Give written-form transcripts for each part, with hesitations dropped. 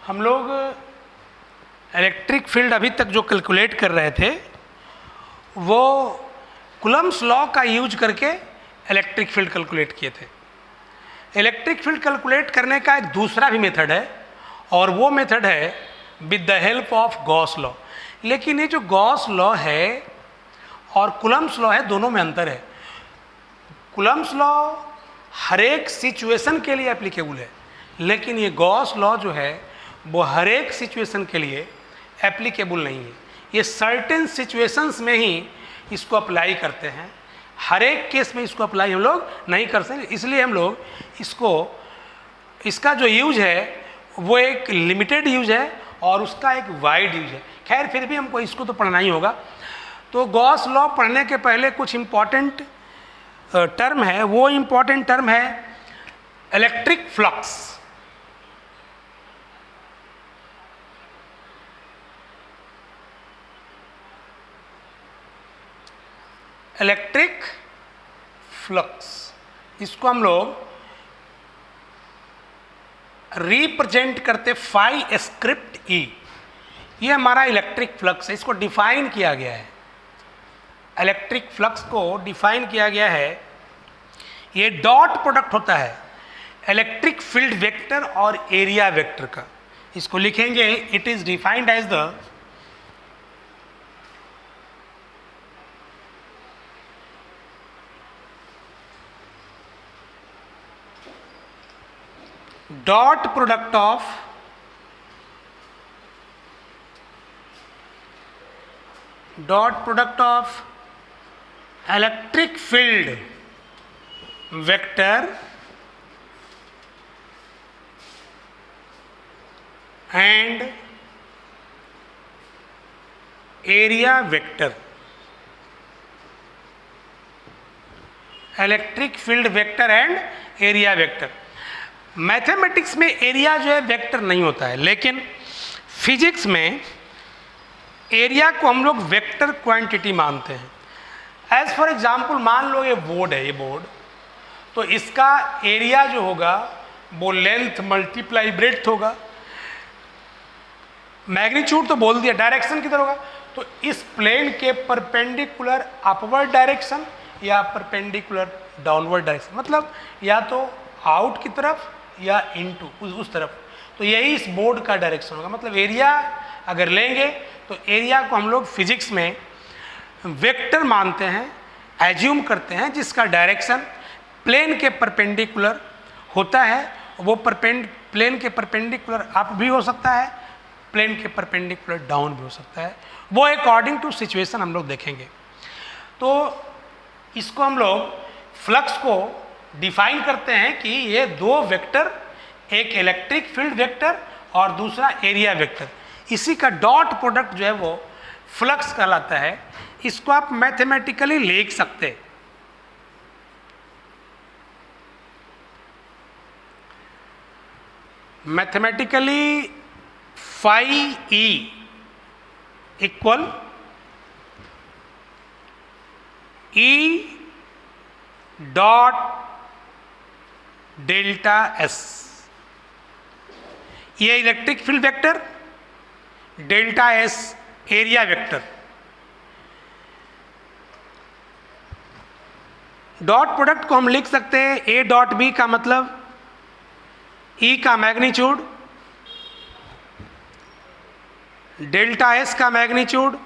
हम लोग electric field अभी तक जो कैलकुलेट कर रहे थे वो कूलम्ब्स लॉ का यूज करके इलेक्ट्रिक फील्ड कैलकुलेट किए थे। इलेक्ट्रिक फील्ड कैलकुलेट करने का एक दूसरा भी मेथड है और वो मेथड है with the help of Gauss law. लेकिन ये जो गॉस लॉ है और कूलम्ब्स लॉ है, दोनों में अंतर है। कूलम्ब्स लॉ हर एक सिचुएशन के लिए एप्लीकेबल है, लेकिन ये गॉस लॉ जो है वो हर एक सिचुएशन के लिए एप्लीकेबल नहीं है। ये सर्टेन सिचुएशंस में ही इसको अप्लाई करते हैं, हर एक केस में इसको अप्लाई हम लोग नहीं कर सकते। इसलिए हम लोग इसका जो यूज है वो एक लिमिटेड यूज है और उसका एक वाइड यूज है। खैर फिर भी हमको इसको तो पढ़ना ही होगा। तो गॉस लॉ पढ़ने के पहले कुछ इम्पॉर्टेंट टर्म है, वो इम्पॉर्टेंट टर्म है इलेक्ट्रिक फ्लक्स। इलेक्ट्रिक फ्लक्स, इसको हम लोग रिप्रेजेंट करते फाई स्क्रिप्ट ई। ये हमारा इलेक्ट्रिक फ्लक्स है, इसको डिफाइन किया गया है। इलेक्ट्रिक फ्लक्स को डिफाइन किया गया है, ये डॉट प्रोडक्ट होता है इलेक्ट्रिक फील्ड वेक्टर और एरिया वेक्टर का। इसको लिखेंगे, it is defined as the dot product of electric field vector and area vector। Electric field vector and area vector. Mathematics में एरिया जो है वेक्टर नहीं होता है, लेकिन फिजिक्स में एरिया को हम लोग वेक्टर क्वांटिटी मानते हैं। एज फॉर एग्जांपल मान लो ये बोर्ड है, ये बोर्ड, तो इसका एरिया जो होगा वो लेंथ मल्टीप्लाई ब्रेड्थ होगा। मैग्नीट्यूड तो बोल दिया, डायरेक्शन किधर होगा, तो इस प्लेन के परपेंडिकुलर अपवर्ड डायरेक्शन या परपेंडिकुलर डाउनवर्ड डायरेक्शन, मतलब या तो आउट की तरफ या इनटू उस तरफ। तो यही इस बोर्ड का डायरेक्शन होगा। मतलब एरिया अगर लेंगे तो एरिया को हम लोग फिजिक्स में वेक्टर मानते हैं, एज्यूम करते हैं, जिसका डायरेक्शन प्लेन के परपेंडिकुलर होता है। वो प्लेन के परपेंडिकुलर अप भी हो सकता है, प्लेन के परपेंडिकुलर डाउन भी हो सकता है। वो अकॉर्डिंग टू सिचुएशन हम लोग देखेंगे। तो इसको हम लोग फ्लक्स को डिफाइन करते हैं कि ये दो वेक्टर, एक इलेक्ट्रिक फील्ड वेक्टर और दूसरा एरिया वेक्टर, इसी का डॉट प्रोडक्ट जो है वो फ्लक्स कहलाता है। इसको आप मैथमेटिकली लिख सकते हैं। Mathematically phi E equal E dot delta S. ये electric field vector, delta S area vector. Dot product को हम लिख सकते हैं ए डॉट बी का मतलब ई का मैग्नीट्यूड, डेल्टा एस का magnitude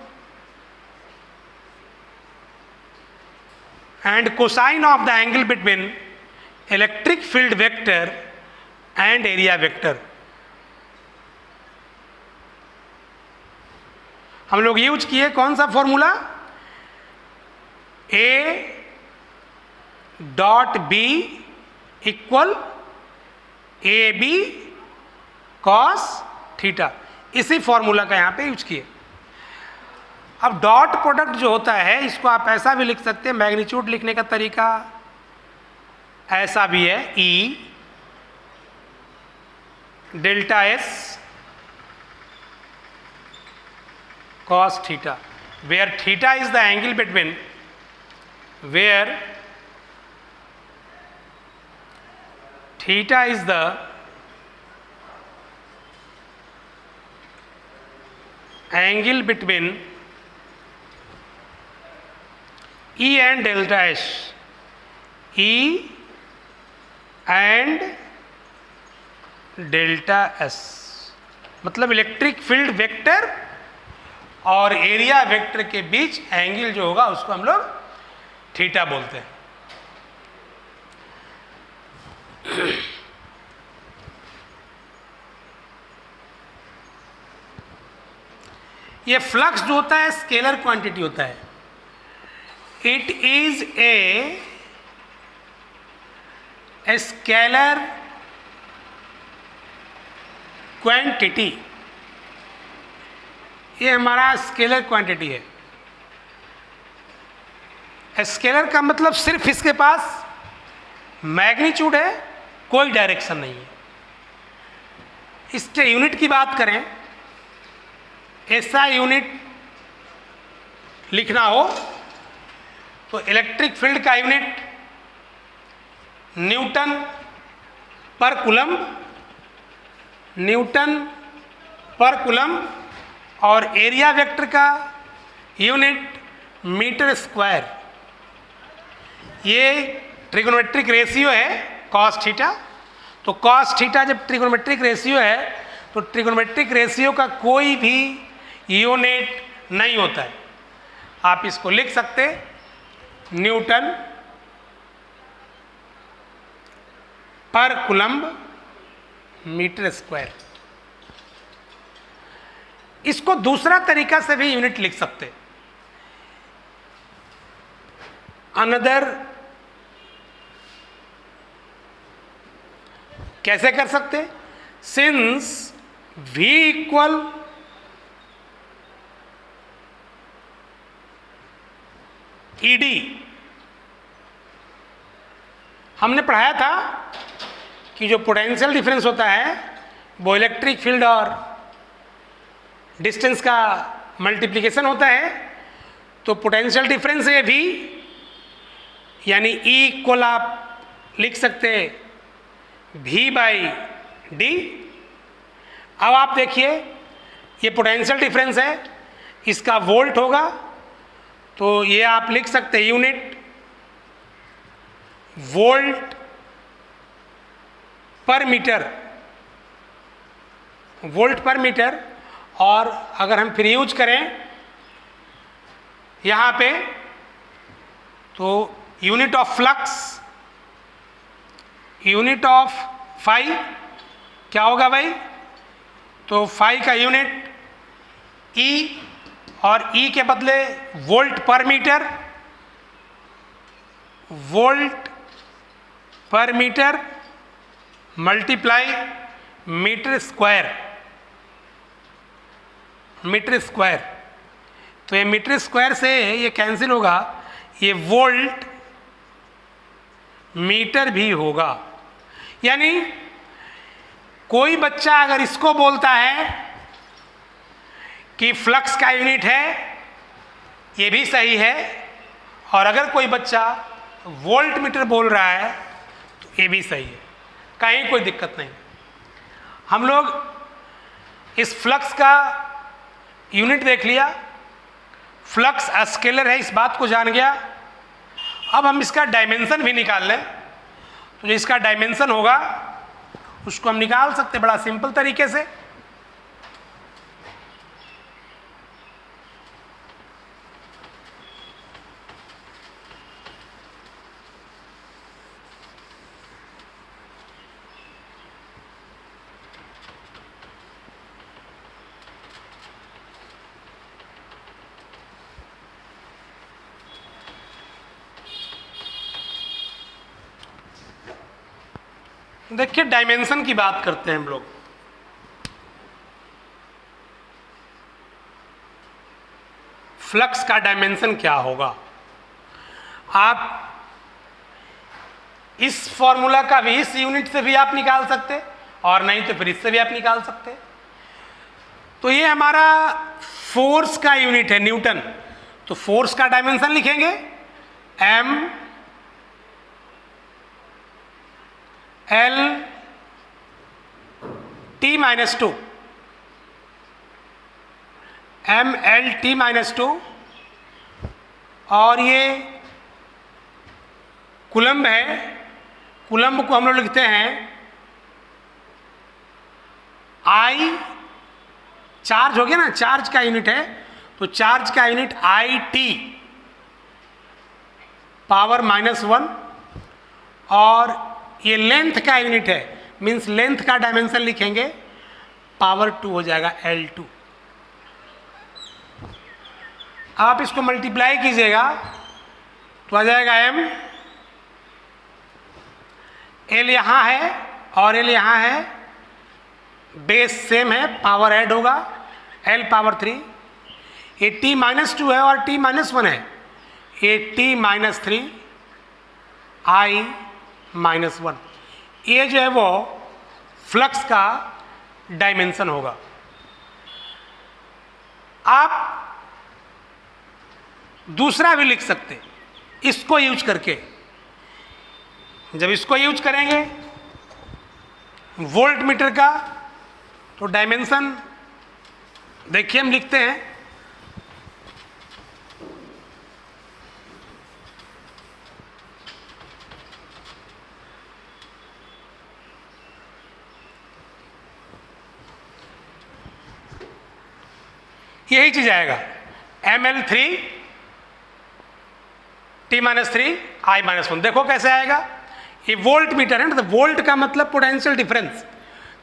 and cosine of the angle between electric field vector and area vector. हम लोग यूज किए कौन सा formula, A dot B equal A B cos theta. इसी फॉर्मूला का यहां पे यूज किए। अब डॉट प्रोडक्ट जो होता है इसको आप ऐसा भी लिख सकते हैं, मैग्नीट्यूड लिखने का तरीका ऐसा भी है, ई delta S cos theta, where theta is the angle between, where theta is the angle between E and delta S, E and delta S, मतलब इलेक्ट्रिक फील्ड वेक्टर और एरिया वेक्टर के बीच एंगल जो होगा उसको हम लोग थीटा बोलते हैं। ये फ्लक्स जो होता है स्केलर क्वांटिटी होता है। It is a scalar quantity, ये हमारा स्केलर क्वांटिटी है। स्केलर का मतलब सिर्फ इसके पास मैग्नीट्यूड है, कोई डायरेक्शन नहीं है। इसके यूनिट की बात करें, ऐसा यूनिट लिखना हो तो इलेक्ट्रिक फील्ड का यूनिट न्यूटन पर कूलम्ब, न्यूटन पर कूलम्ब, और एरिया वेक्टर का यूनिट मीटर स्क्वायर। ये ट्रिगोनोमेट्रिक रेशियो है कॉस थीटा। तो कॉस थीटा जब ट्रिगोनोमेट्रिक रेशियो है तो ट्रिगोनोमेट्रिक रेशियो का कोई भी यूनिट नहीं होता है। आप इसको लिख सकते न्यूटन पर कूलम्ब मीटर स्क्वायर। इसको दूसरा तरीका से भी यूनिट लिख सकते, अनदर, कैसे कर सकते? सिंस V इक्वल ED, हमने पढ़ाया था कि जो पोटेंशियल डिफरेंस होता है वो इलेक्ट्रिक फील्ड और डिस्टेंस का मल्टीप्लिकेशन होता है। तो पोटेंशियल डिफरेंस है V, यानी E इक्वल आप लिख सकते V बाई डी। अब आप देखिए ये पोटेंशियल डिफरेंस है, इसका वोल्ट होगा, तो ये आप लिख सकते हैं unit volt per metre, volt per metre. और अगर हम फिर यूज करें यहाँ पे तो unit of flux, unit of phi क्या होगा भाई? तो फाई का यूनिट ई, और ई के बदले volt per metre, volt per metre multiply metre square, metre square. तो ये मीटर स्क्वायर से ये कैंसिल होगा, ये वोल्ट मीटर भी होगा। यानी कोई बच्चा अगर इसको बोलता है कि फ्लक्स का यूनिट है, ये भी सही है, और अगर कोई बच्चा वोल्ट मीटर बोल रहा है तो ये भी सही है, कहीं कोई दिक्कत नहीं। हम लोग इस फ्लक्स का यूनिट देख लिया, फ्लक्स स्केलर है, इस बात को जान गया। अब हम इसका डायमेंशन भी निकाल लें, तो जो इसका डायमेंशन होगा उसको हम निकाल सकते बड़ा सिंपल तरीके से। देखिए डायमेंशन की बात करते हैं हम लोग। फ्लक्स का डायमेंशन क्या होगा? आप इस फॉर्मूला का भी, इस यूनिट से भी आप निकाल सकते, और नहीं तो फिर इससे भी आप निकाल सकते। तो ये हमारा फोर्स का यूनिट है न्यूटन, तो फोर्स का डायमेंशन लिखेंगे m L T -2, mLt-2 और ये कूलम्ब है। कूलम्ब को हम लोग लिखते हैं I, चार्ज हो गया ना, चार्ज का यूनिट है, तो चार्ज का यूनिट IT पावर -1 और ये लेंथ का यूनिट है, मीन्स लेंथ का डायमेंशन लिखेंगे, पावर 2 हो जाएगा L2। आप इसको मल्टीप्लाई कीजिएगा तो आ जाएगा m, L यहाँ है और L यहाँ है, बेस सेम है, पावर ऐड होगा, L पावर 3, ये T-2 है और T-1 है, ये T-3 I-1, ये जो है वो फ्लक्स का डायमेंशन होगा। आप दूसरा भी लिख सकते हैं इसको यूज करके। जब इसको यूज करेंगे वोल्ट मीटर का, तो डायमेंशन देखिए हम लिखते हैं, यही चीज आएगा mL3 T-3 I-1। देखो कैसे आएगा, ये वोल्ट मीटर है ना, तो वोल्ट का मतलब पोटेंशियल डिफरेंस,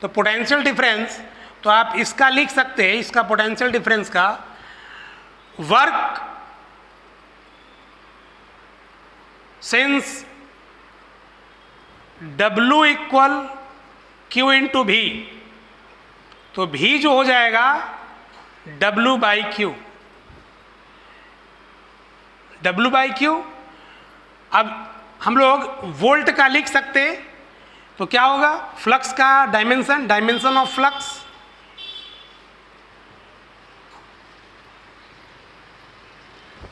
तो पोटेंशियल डिफरेंस तो आप इसका लिख सकते हैं, इसका पोटेंशियल डिफरेंस का work since W equal Q into V, तो V जो हो जाएगा W/Q, W/Q। अब हम लोग वोल्ट का लिख सकते हैं, तो क्या होगा, फ्लक्स का dimension, dimension of flux,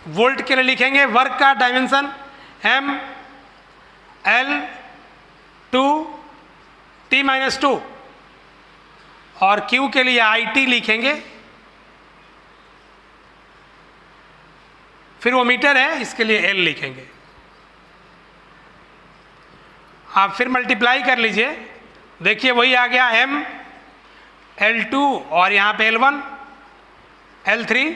volt के लिए लिखेंगे वर्क का डायमेंशन mL2 T-2 और Q के लिए IT लिखेंगे, फिर वो मीटर है इसके लिए L लिखेंगे। आप फिर मल्टीप्लाई कर लीजिए, देखिए वही आ गया mL2 और यहाँ पे L1 L3,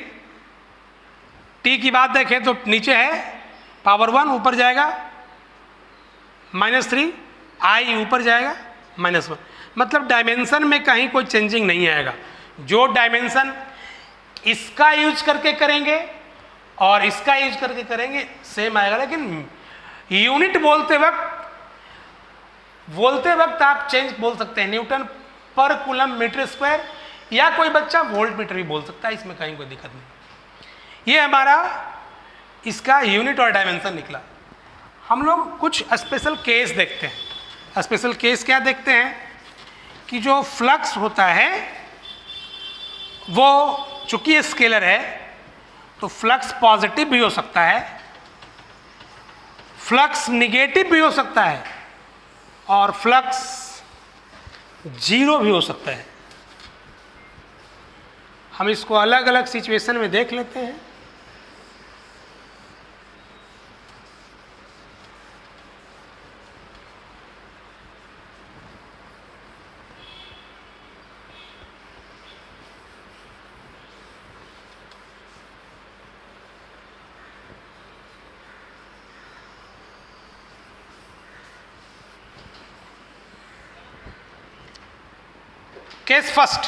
T की बात देखें तो नीचे है पावर 1, ऊपर जाएगा -3, I ऊपर जाएगा -1, मतलब डायमेंशन में कहीं कोई चेंजिंग नहीं आएगा। जो डायमेंशन इसका यूज करके करेंगे और इसका यूज करके करेंगे सेम आएगा, लेकिन यूनिट बोलते वक्त आप चेंज बोल सकते हैं, न्यूटन पर कूलम मीटर स्क्वायर, या कोई बच्चा वोल्ट मीटर भी बोल सकता है, इसमें कहीं कोई दिक्कत नहीं। ये हमारा इसका यूनिट और डायमेंशन निकला। हम लोग कुछ स्पेशल केस देखते हैं। स्पेशल केस क्या देखते हैं कि जो फ्लक्स होता है वो चूंकि स्केलर है, तो फ्लक्स पॉजिटिव भी हो सकता है, फ्लक्स निगेटिव भी हो सकता है और फ्लक्स जीरो भी हो सकता है। हम इसको अलग अलग सिचुएशन में देख लेते हैं। Case first,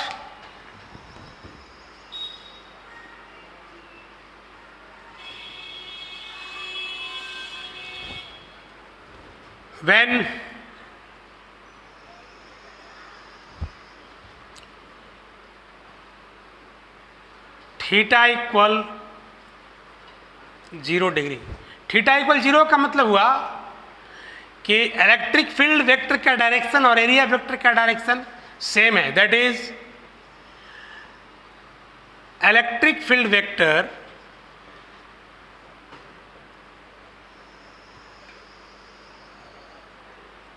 when theta equal 0 degree, theta equal 0 का मतलब हुआ कि इलेक्ट्रिक फील्ड वेक्टर का डायरेक्शन और एरिया वेक्टर का डायरेक्शन सेम है, that is electric field vector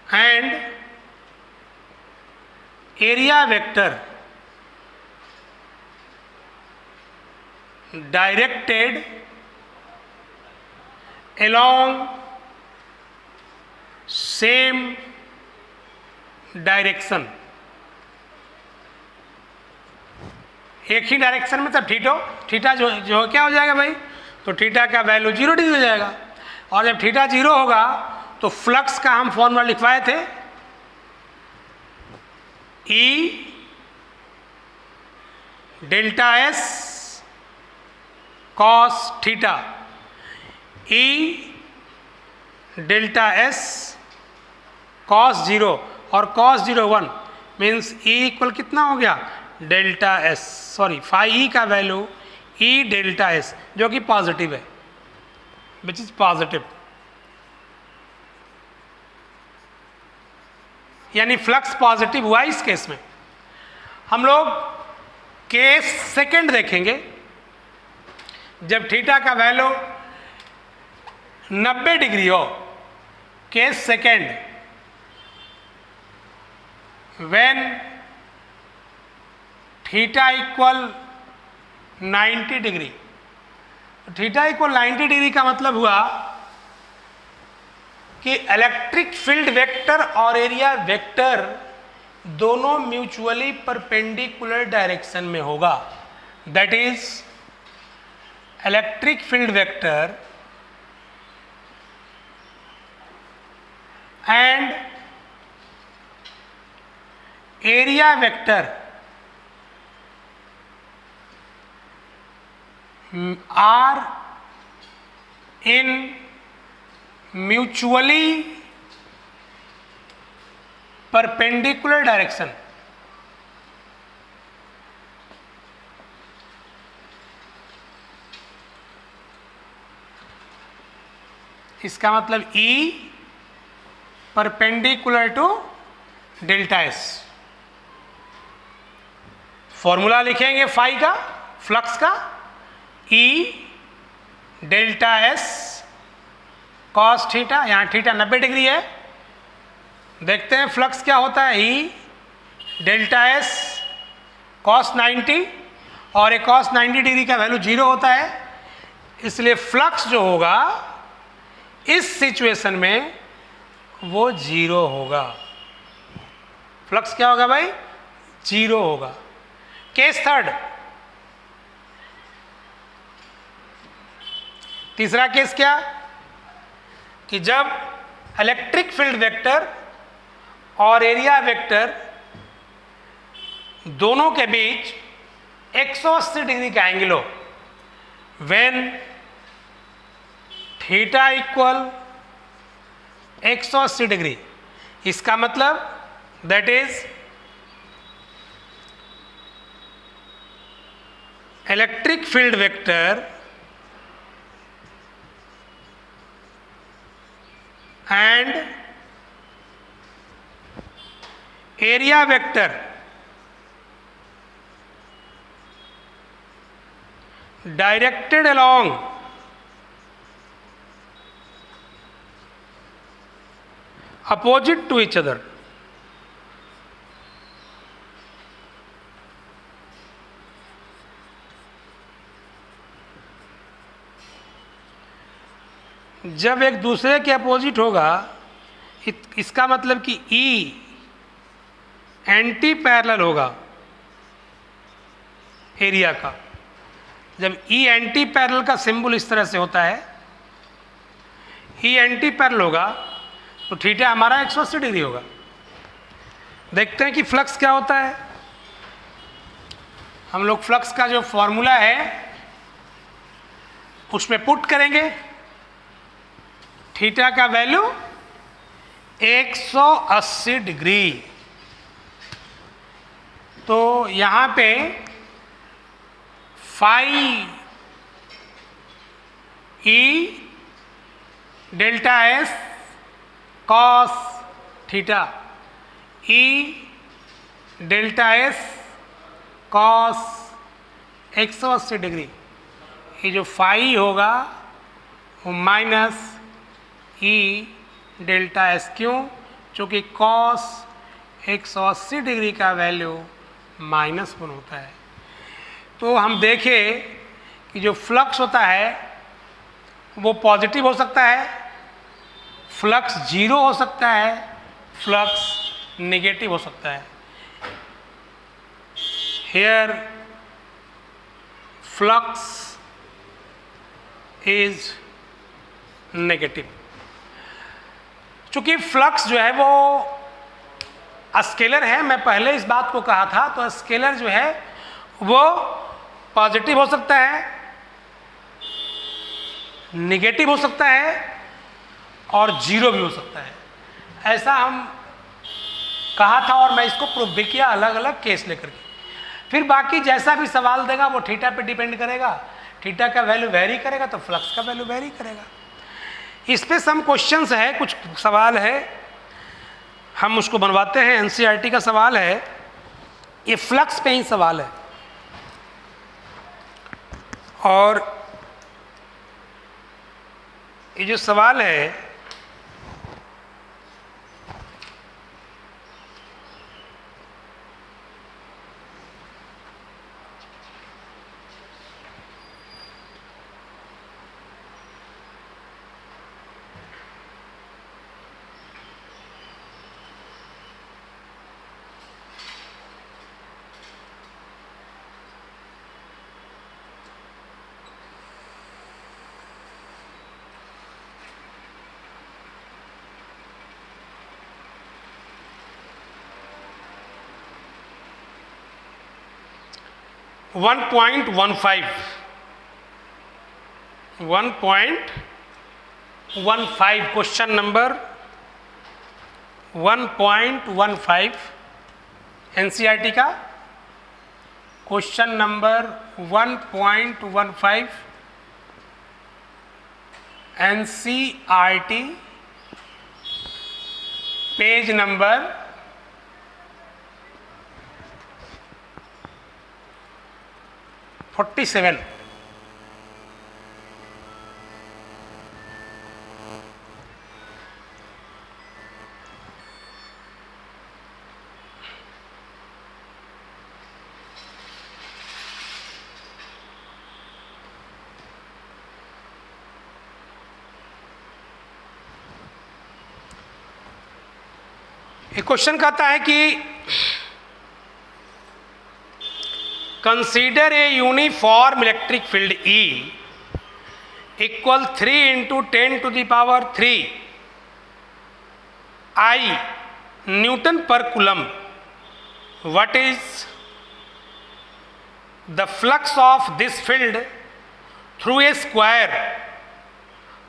and area vector directed along same direction, एक ही डायरेक्शन में तब थीटा जो क्या हो जाएगा भाई, तो थीटा का वैल्यू 0 डिग्री हो जाएगा। और जब थीटा 0 होगा तो फ्लक्स का हम फॉर्मूला लिखवाए थे, E delta S cos theta, E delta S cos 0 और कॉस 0 1 मीन्स E इक्वल कितना हो गया, delta S, sorry phi E का वैल्यू E डेल्टा S जो कि पॉजिटिव है, विच इज पॉजिटिव, यानी फ्लक्स पॉजिटिव हुआ इस केस में। हम लोग केस सेकंड देखेंगे, जब थीटा का वैल्यू 90 डिग्री हो। Case second, when theta equal 90 degree. Theta equal 90 degree का मतलब हुआ कि इलेक्ट्रिक फील्ड वेक्टर और एरिया वेक्टर दोनों म्यूचुअली परपेंडिकुलर डायरेक्शन में होगा। That is electric field vector and area vector are in mutually perpendicular direction. इसका मतलब E perpendicular to delta S। Formula लिखेंगे फाई का, फ्लक्स का, E delta S cos theta, यहाँ theta 90 degree है। देखते हैं फ्लक्स क्या होता है, E डेल्टा S कॉस 90, और एक कॉस 90 डिग्री का वैल्यू 0 होता है, इसलिए फ्लक्स जो होगा इस सिचुएशन में वो 0 होगा। फ्लक्स क्या होगा भाई, 0 होगा। केस थर्ड, तीसरा केस क्या, कि जब इलेक्ट्रिक फील्ड वेक्टर और एरिया वेक्टर दोनों के बीच 180 डिग्री का एंगल हो, व्हेन थीटा इक्वल 180 डिग्री। इसका मतलब that is electric field vector and area vector directed along opposite to each other। जब एक दूसरे के अपोजिट होगा, इसका मतलब कि E एंटी पैरेलल होगा एरिया का। जब E एंटी पैरेलल का सिंबल इस तरह से होता है, E एंटी पैरेलल होगा तो थीटा हमारा 180 डिग्री होगा। देखते हैं कि फ्लक्स क्या होता है। हम लोग फ्लक्स का जो फॉर्मूला है उसमें पुट करेंगे, थीटा का वैल्यू 180 डिग्री। तो यहाँ पे phi E delta S cos theta, E delta S cos 180 degree. ये जो फाई होगा वो माइनस E डेल्टा S, क्यों, चूँकि कॉस 180 डिग्री का वैल्यू -1 होता है। तो हम देखें कि जो फ्लक्स होता है वो पॉजिटिव हो सकता है, फ्लक्स जीरो हो सकता है, फ्लक्स नेगेटिव हो सकता है। Here flux is negative. चूंकि फ्लक्स जो है वो स्केलर है, मैं पहले इस बात को कहा था, तो स्केलर जो है वो पॉजिटिव हो सकता है, नेगेटिव हो सकता है और जीरो भी हो सकता है। ऐसा हम कहा था और मैं इसको प्रूव भी किया अलग अलग केस लेकर के। फिर बाकी जैसा भी सवाल देगा वो थीटा पे डिपेंड करेगा, थीटा का वैल्यू वेरी करेगा तो फ्लक्स का वैल्यू वेरी करेगा। इस पे सम क्वेश्चंस है, कुछ सवाल है, हम उसको बनवाते हैं। एनसीईआरटी का सवाल है, ये फ्लक्स पे ही सवाल है। और ये जो सवाल है one point 1.15 question number 1.15 NCERT का question number 1.15 NCERT page number 47। एक क्वेश्चन कहता है कि consider a uniform electric field E equal 3 into 10 to the power 3 I Newton per coulomb. What is the flux of this field through a square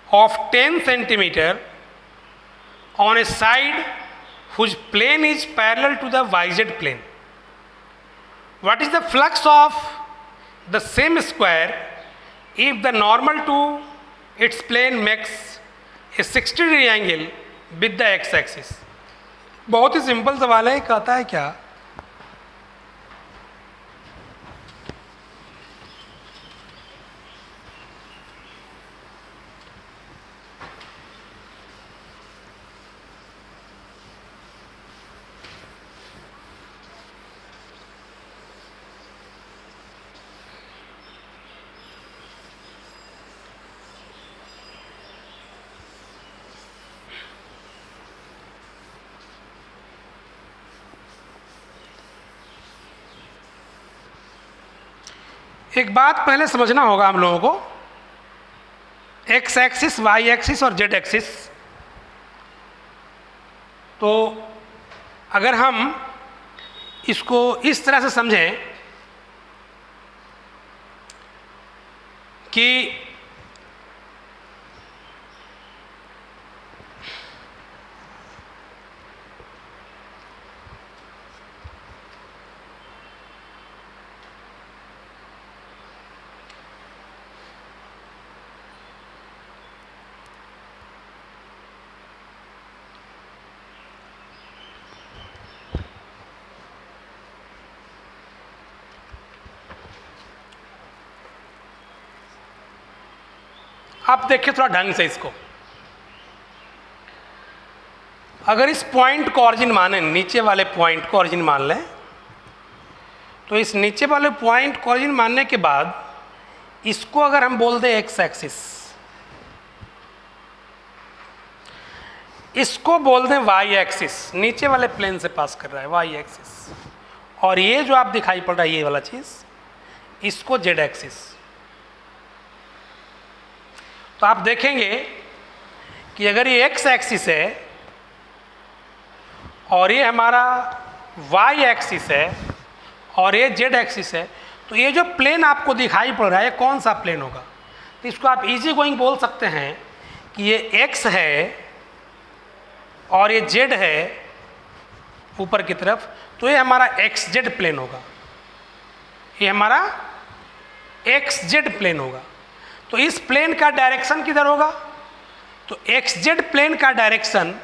of 10 centimeter on a side whose plane is parallel to the YZ plane? What is the flux of the same square if the normal to its plane makes a 60-degree angle with the x-axis? बहुत ही simple सवाल है। कहता है क्या, एक बात पहले समझना होगा हम लोगों को, एक्स एक्सिस, वाई एक्सिस और जेड एक्सिस। तो अगर हम इसको इस तरह से समझें कि आप देखिए थोड़ा ढंग से इसको, अगर इस पॉइंट को ऑरिजिन माने, नीचे वाले पॉइंट को ऑरिजिन मान लें, तो इस नीचे वाले पॉइंट को ऑरिजिन मानने के बाद इसको अगर हम बोल दें एक्स एक्सिस, इसको बोल दें वाई एक्सिस, नीचे वाले प्लेन से पास कर रहा है वाई एक्सिस, और ये जो आप दिखाई पड़ रहा है ये वाला चीज, इसको जेड एक्सिस। तो आप देखेंगे कि अगर ये एक्स एक्सिस है और ये हमारा वाई एक्सिस है और ये जेड एक्सिस है, तो ये जो प्लेन आपको दिखाई पड़ रहा है ये कौन सा प्लेन होगा? तो इसको आप इजी गोइंग बोल सकते हैं कि ये एक्स है और ये जेड है ऊपर की तरफ, तो ये हमारा एक्स जेड प्लेन होगा, ये हमारा एक्स जेड प्लेन होगा। तो इस प्लेन का डायरेक्शन किधर होगा? तो एक्स जेड प्लेन का डायरेक्शन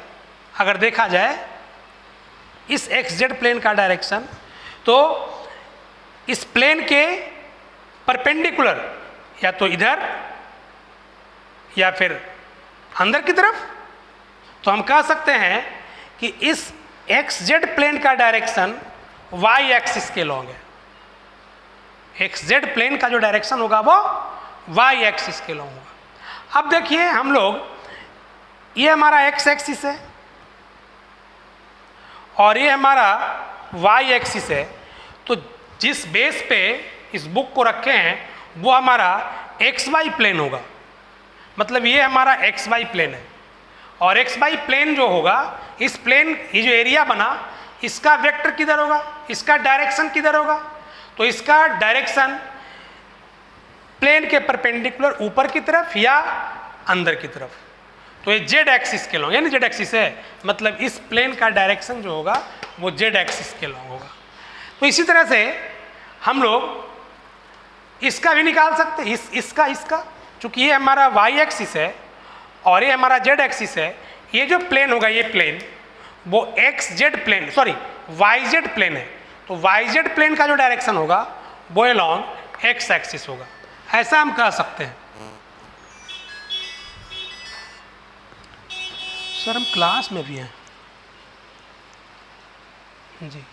अगर देखा जाए, इस एक्स जेड प्लेन का डायरेक्शन, तो इस प्लेन के परपेंडिकुलर या तो इधर या फिर अंदर की तरफ, तो हम कह सकते हैं कि इस एक्स जेड प्लेन का डायरेक्शन वाई एक्सिस के लॉन्ग है। एक्स जेड प्लेन का जो डायरेक्शन होगा वो वाई एक्सिस के लॉन्ग होगा। अब देखिए हम लोग, ये हमारा एक्स एक्सिस है और ये हमारा वाई एक्सिस है, तो जिस बेस पे इस बुक को रखे हैं वो हमारा एक्स वाई प्लेन होगा। मतलब ये हमारा एक्स वाई प्लेन है, और एक्स वाई प्लेन जो होगा, इस प्लेन, ये जो एरिया बना, इसका वेक्टर किधर होगा, इसका डायरेक्शन किधर होगा? तो इसका डायरेक्शन प्लेन के परपेंडिकुलर ऊपर की तरफ या अंदर की तरफ। तो ये जेड एक्सिस के लॉन्ग, यानी जेड एक्सिस है, मतलब इस प्लेन का डायरेक्शन जो होगा वो जेड एक्सिस के लॉन्ग होगा। तो इसी तरह से हम लोग इसका भी निकाल सकते हैं, इसका चूंकि ये हमारा वाई एक्सिस है और ये हमारा जेड एक्सिस है, ये जो प्लेन होगा, ये प्लेन वो x z plane, sorry y z plane है, तो वाई जेड प्लेन का जो डायरेक्शन होगा वो अलॉन्ग एक्स एक्सिस होगा, ऐसा हम कह सकते हैं। सर हम क्लास में भी हैं जी।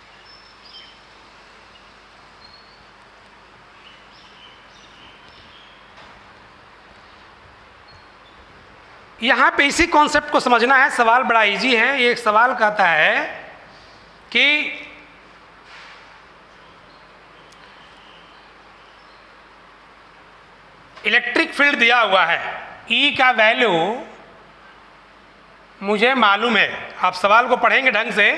यहाँ पे इसी कॉन्सेप्ट को समझना है। सवाल बड़ा इजी है। ये एक सवाल कहता है कि इलेक्ट्रिक फील्ड दिया हुआ है, E का वैल्यू मुझे मालूम है। आप सवाल को पढ़ेंगे ढंग से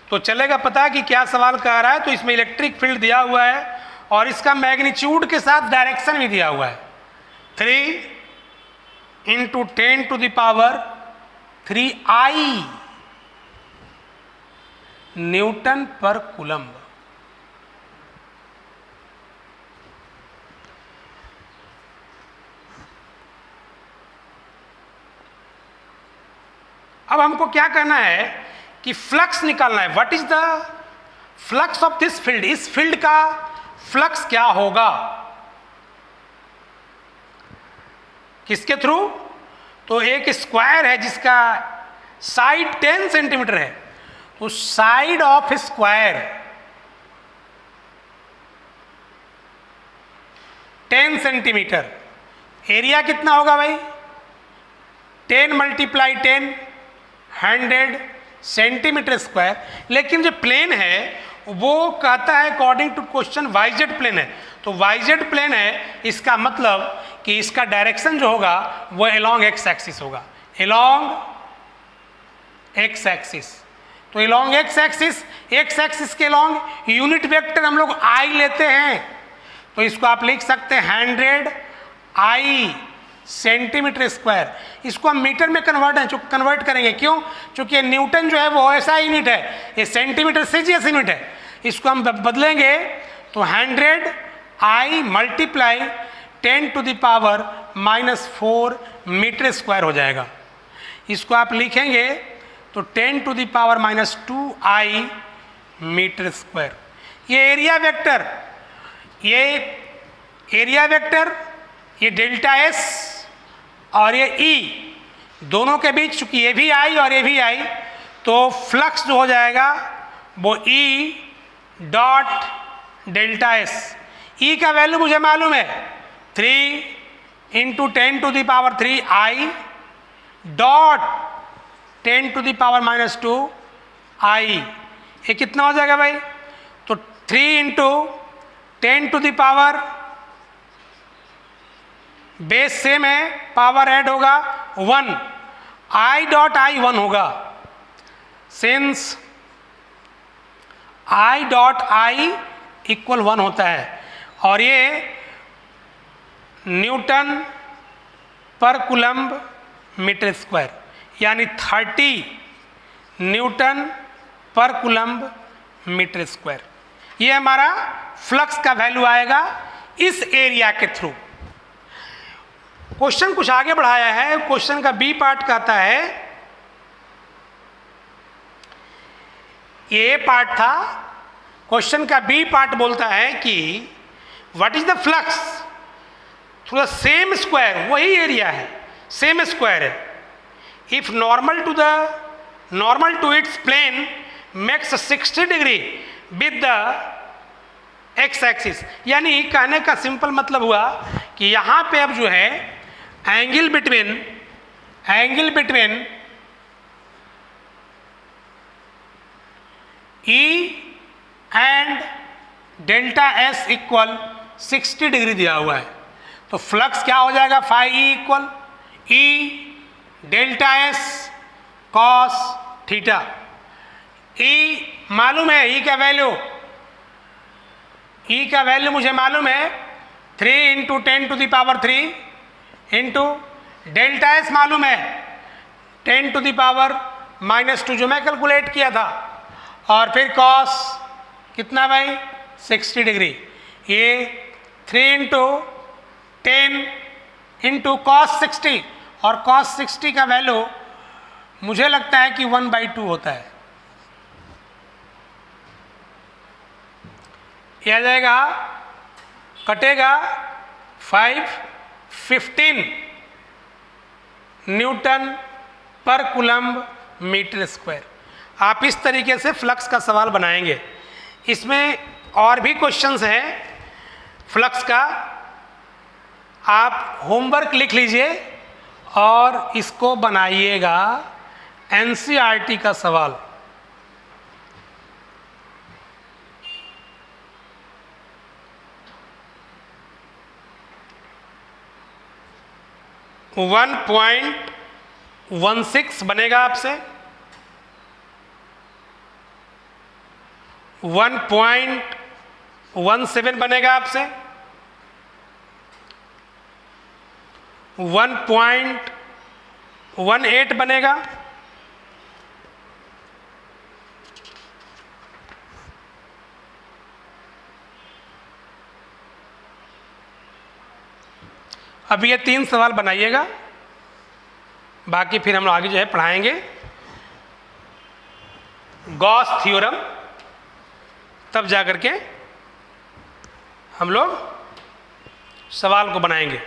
तो चलेगा पता कि क्या सवाल कह रहा है। तो इसमें इलेक्ट्रिक फील्ड दिया हुआ है और इसका मैग्नीट्यूड के साथ डायरेक्शन भी दिया हुआ है, 3 × 10⁻³ न्यूटन पर कूलम्ब। अब हमको क्या करना है कि फ्लक्स निकालना है। What is the flux of this field? इस फील्ड का फ्लक्स क्या होगा, किसके थ्रू? तो एक स्क्वायर है जिसका साइड 10 सेंटीमीटर है, तो side of square 10 centimetre, area कितना होगा भाई? 10 × 10 100 सेंटीमीटर स्क्वायर। लेकिन जो प्लेन है वो कहता है according to question y z plane है, तो वाई जेड प्लेन है, इसका मतलब कि इसका डायरेक्शन जो होगा वो अलोंग एक्स एक्सिस होगा, अलोंग एक्स एक्सिस। तो अलोंग एक्स एक्सिस के अलोंग यूनिट वेक्टर हम लोग आई लेते हैं, तो इसको आप लिख सकते हैं 100 I सेंटीमीटर स्क्वायर। इसको हम मीटर में कन्वर्ट करेंगे, क्यों? क्योंकि न्यूटन जो है वो ऐसा यूनिट है, ये सेंटीमीटर से जी यूनिट है। इसको हम बदलेंगे तो 100 I × 10⁻⁻⁴ मीटर स्क्वायर हो जाएगा। इसको आप लिखेंगे तो 10⁻⁻² I मीटर स्क्वायर। ये एरिया वेक्टर, ये डेल्टा S और ये E दोनों के बीच, चूंकि ये भी I और ये भी I, तो फ्लक्स जो हो जाएगा वो E.∆S। E का वैल्यू मुझे मालूम है, 3 इंटू 10⁻³ I डॉट 10⁻⁻² I, ये कितना हो जाएगा भाई? तो 3 इंटू 10⁻, बेस सेम है, पावर ऐड होगा 1, I डॉट I 1 होगा, since I dot I equal 1 होता है, और ये न्यूटन पर कूलम्ब मीटर स्क्वायर, यानी 30 न्यूटन पर कूलम्ब मीटर स्क्वायर, ये हमारा फ्लक्स का वैल्यू आएगा इस एरिया के थ्रू। क्वेश्चन कुछ आगे बढ़ाया है, क्वेश्चन का बी पार्ट कहता है, ये पार्ट था, क्वेश्चन का बी पार्ट बोलता है कि what is the flux through the same square, वही एरिया है, सेम स्क्वायर है, if normal to its plane makes 60 degree with the x axis. यानी कहने का सिंपल मतलब हुआ कि यहाँ पे अब जो है angle between E and delta S equal 60 degree दिया हुआ है, तो फ्लक्स क्या हो जाएगा? Phi E equal E delta S cos theta. E मालूम है, E का वैल्यू मुझे मालूम है 3 इंटू 10⁻³ इंटू डेल्टा S मालूम है 10⁻⁻² जो मैं कैलकुलेट किया था, और फिर कॉस कितना भाई? 60 डिग्री। ये 3 इंटू 10 इंटू कॉस 60, और कॉस 60 का वैल्यू मुझे लगता है कि 1/2 होता है। यह आ जाएगा, कटेगा 15 न्यूटन पर कूलम्ब मीटर स्क्वायर। आप इस तरीके से फ्लक्स का सवाल बनाएंगे। इसमें और भी क्वेश्चंस हैं फ्लक्स का, आप होमवर्क लिख लीजिए और इसको बनाइएगा एनसीईआरटी का सवाल। वन 1.16 बनेगा आपसे, 1.17 बनेगा आपसे, 1.18 बनेगा, अब ये 3 सवाल बनाइएगा, बाकी फिर हम लोग आगे जो है पढ़ाएंगे गॉस थ्योरम, तब जाकर के हम लोग सवाल को बनाएंगे।